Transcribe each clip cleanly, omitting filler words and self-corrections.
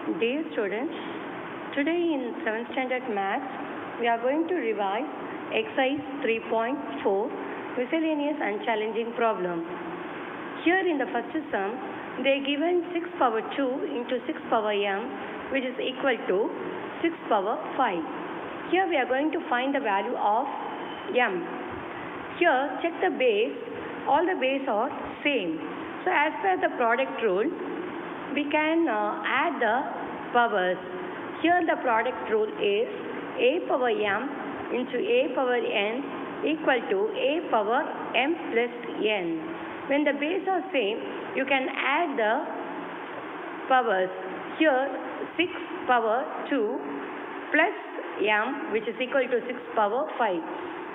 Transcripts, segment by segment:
Dear students, today in 7th standard maths, we are going to revise exercise 3.4 miscellaneous and challenging problem. Here in the first sum, they are given 6 power 2 into 6 power m, which is equal to 6 power 5. Here we are going to find the value of m. Here check the base, all the base are same. So as per the product rule, we can add the powers. Here the product rule is a power m into a power n equal to a power m plus n. When the base are same, you can add the powers. Here 6 power 2 plus m, which is equal to 6 power 5.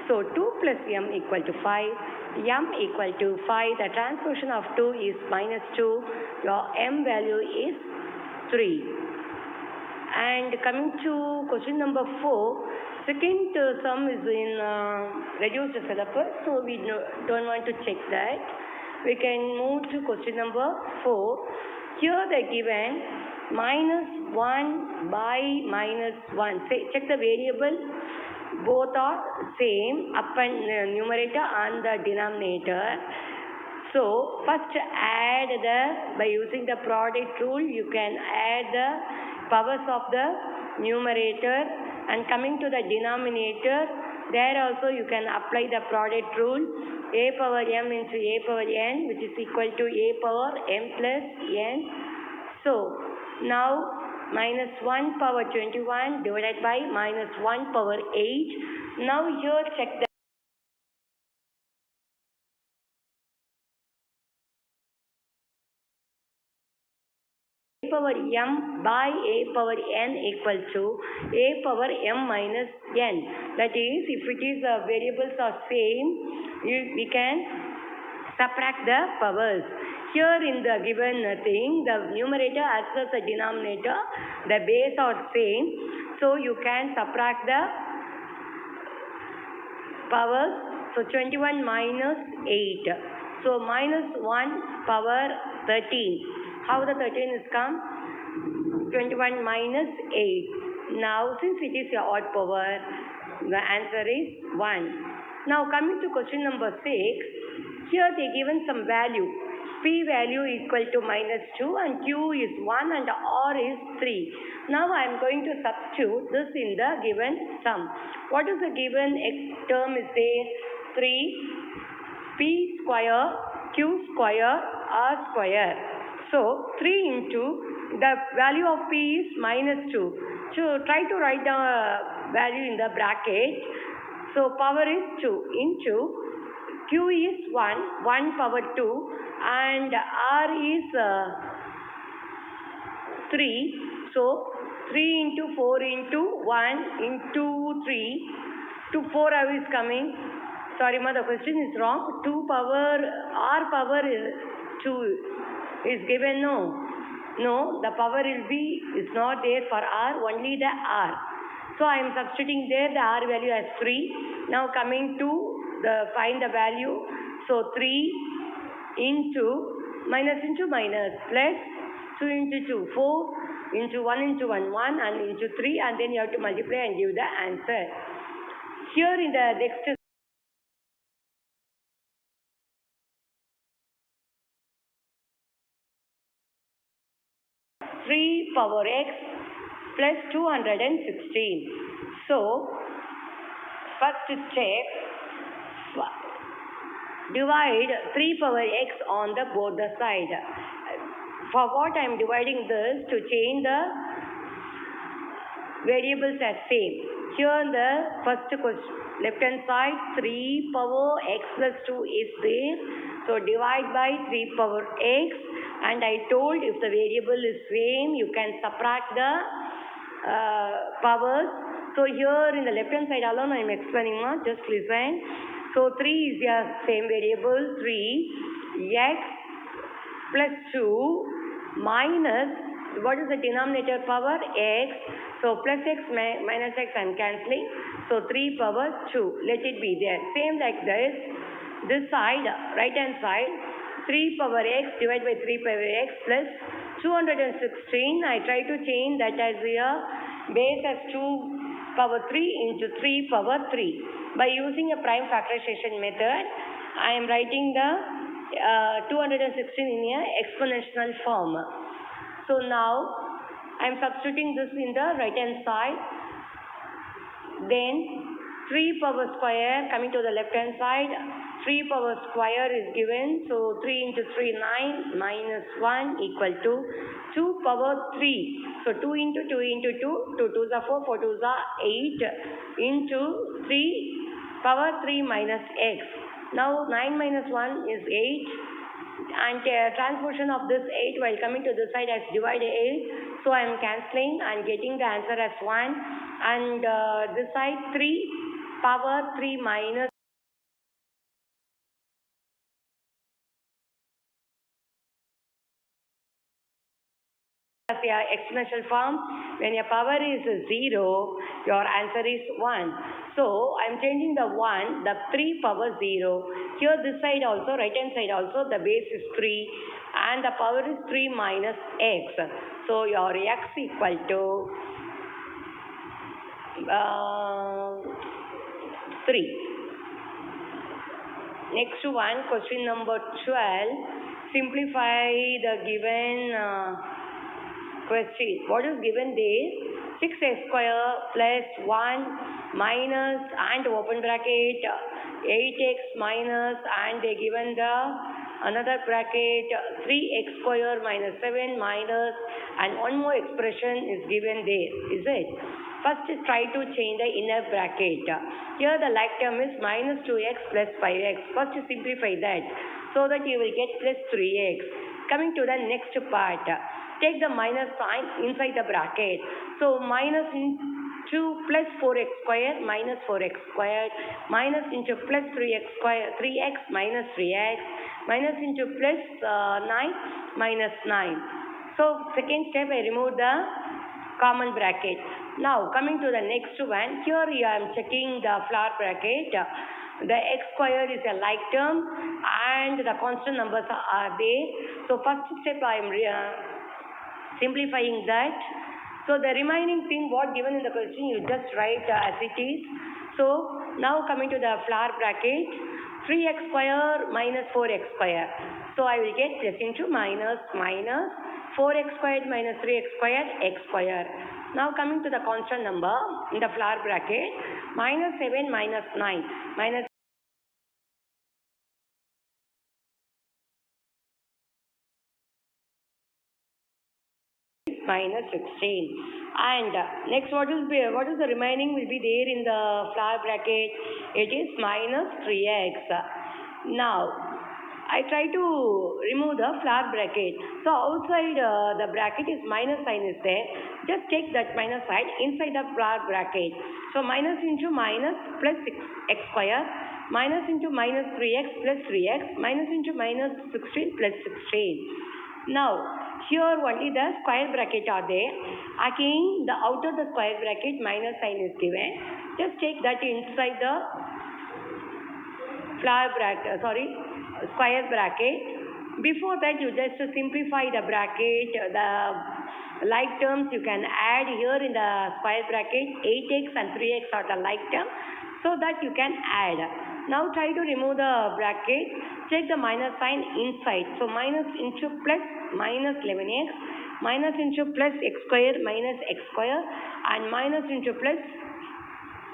So 2 plus m equal to 5. M equal to 5. The transposition of 2 is minus 2. Your m value is 3. And coming to question number 4, second sum is in reduced syllabus, so we don't want to check that. We can move to question number 4. Here they given minus 1 by minus 1. Check the variable. Both are same up and numerator and the denominator. So first add by using the product rule, you can add the powers of the numerator, and coming to the denominator, there also you can apply the product rule, a power m into a power n, which is equal to a power m plus n. So now minus 1 power 21 divided by minus 1 power 8. Now here check the a power m by a power n equal to a power m minus n. That is, if it is variables are same, we can subtract the powers. Here in the given thing, the numerator as well as the denominator, the base are same. So you can subtract the powers. So 21 minus 8. So minus 1 power 13. How the 13 is come? 21 minus 8. Now since it is a odd power, the answer is 1. Now coming to question number 6. Here they given some value. P value equal to minus 2 and Q is 1 and R is 3. Now I am going to substitute this in the given sum. What is the given term is there? 3 P square Q square R square. So 3 into the value of P is minus 2. So try to write the value in the bracket. So power is 2 into Q is 1 power 2 and R is 3. So 3 into 4 into 1 into 3 to 4 how is coming? Sorry ma, the question is wrong. 2 power, R power is 2 is given, no. No, the power will be, is not there for R, only the R. So I am substituting there the R value as 3. Now coming to find the value. So 3 into minus plus 2 into 2 4 into 1 into 1 1 and into 3, and then you have to multiply and give the answer. Here in the next 3 power x plus 216. So first step, divide 3 power x on the both the side. For what I am dividing this? To change the variables as same. Here in the first question, left hand side 3 power x plus 2 is there. So divide by 3 power x, and I told if the variable is same, you can subtract the powers. So here in the left hand side alone I am explaining, just listen. So 3 is the same variable, 3 x plus 2 minus, what is the denominator power? X. So plus x minus x I am cancelling. So 3 power 2. Let it be there. Same like this side, right hand side, 3 power x divided by 3 power x plus 216, I try to change that as a base as 2 power 3 into 3 power 3. By using a prime factorization method, I am writing the 216 in a exponential form. So now I am substituting this in the right hand side. Then 3 power square coming to the left hand side. 3 power square is given. So 3 into 3 9 minus 1 equal to 2 power 3. So 2 into 2 into 2. 2 2s are 4. 4 2s are 8 into 3 power 3 minus x. Now 9 minus 1 is 8. And transposition of this 8 while coming to this side as divide 8. So I am cancelling and getting the answer as 1. And this side 3 power 3 minus as your exponential form. When your power is 0, your answer is 1. So I am changing the 1, the 3 power 0. Here this side also, right hand side also, the base is 3 and the power is 3 minus x. So your x equal to 3. Next one, question number 12. Simplify the given question. What is given there? 6x square plus 1 minus and open bracket 8x minus and they given the another bracket 3x square minus 7 minus and one more expression is given there. Is it? First try to change the inner bracket. Here the like term is minus 2x plus 5x. First simplify that so that you will get plus 3x. Coming to the next part. Take the minus sign inside the bracket. So minus into plus 4x square minus 4x squared minus into plus 3x square 3x minus 3x minus into plus 9 minus 9. So second step I remove the common bracket. Now coming to the next one. Here I am checking the floor bracket. The x square is a like term and the constant numbers are there. So first step I am simplifying that. So the remaining thing what given in the question you just write as it is. So now coming to the floor bracket 3x square minus 4x square. So I will get plus into minus minus 4x squared minus 3x squared x square. Now coming to the constant number in the floor bracket minus 7 minus 9 minus minus 16. And next what is the remaining will be there in the floor bracket? It is minus 3x. Now I try to remove the floor bracket. So outside the bracket is minus sign is there. Just take that minus sign inside the floor bracket. So minus into minus plus x square minus into minus 3x plus 3x minus into minus 16 plus 16. Now here only the square bracket are there. Again the outer the square bracket minus sign is given. Just take that inside the square bracket. Before that you just simplify the bracket. The like terms you can add here in the square bracket. 8x and 3x are the like term. So that you can add. Now try to remove the bracket. Check the minus sign inside. So minus into plus minus 11x minus into plus x square minus x square and minus into plus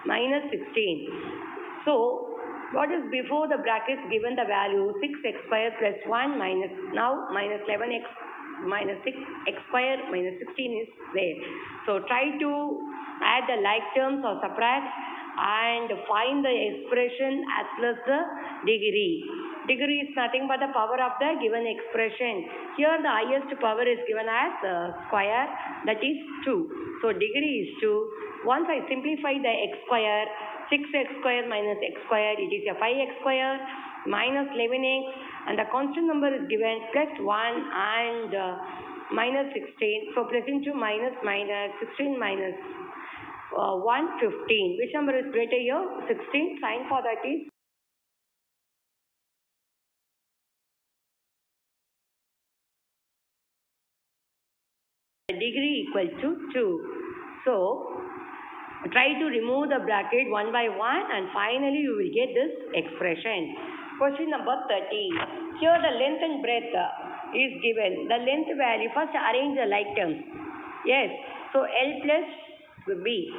minus 16. So what is before the brackets given the value 6x square plus 1 minus now minus 11x minus 6x square minus 16 is there. So try to add the like terms or subtract and find the expression as plus the degree. Degree is nothing but the power of the given expression. Here the highest power is given as square, that is 2. So degree is 2. Once I simplify the x square, 6x square minus x square, it is a 5x square minus 11x and the constant number is given plus 1 and minus 16. So plus into minus 16 minus 115. Which number is greater here? 16. Sign for that is degree equal to 2. So, try to remove the bracket one by one and finally you will get this expression. Question number 30. Here the length and breadth is given. The length value, first arrange the like terms. Yes, so L plus B.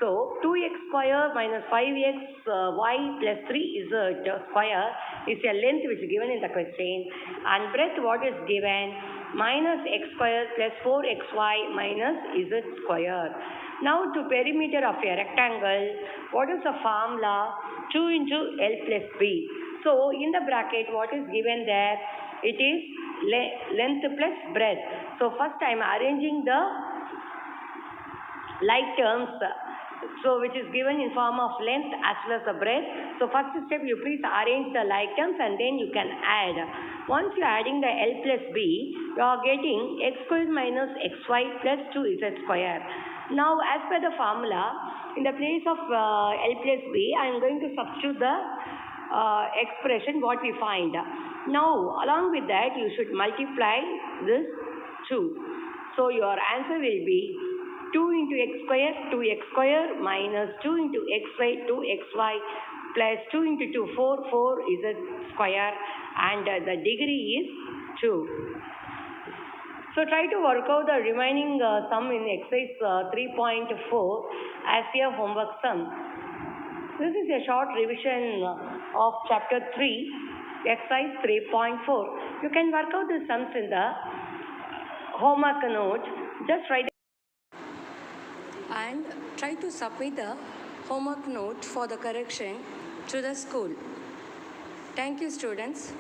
So 2x square minus 5x y plus 3z square is a length which is given in the question, and breadth what is given, minus x square plus 4xy minus z square. Now to perimeter of a rectangle, what is the formula? 2 into L plus B. So in the bracket what is given there? It is length plus breadth. So first I am arranging the like terms, so which is given in form of length as well as the breadth. So first step you please arrange the like terms and then you can add. Once you are adding the L plus B, you are getting x squared minus xy plus 2z square. Now as per the formula, in the place of L plus B, I am going to substitute the expression what we find. Now along with that you should multiply this 2. So your answer will be 2 into x square, 2x square minus 2 into xy, 2xy plus 2 into 2, 4z square, and the degree is 2. So try to work out the remaining sum in exercise 3.4 as your homework sum. This is a short revision of chapter 3, exercise 3.4. You can work out the sums in the homework note. Just write and try to submit the homework note for the correction to the school. Thank you, students.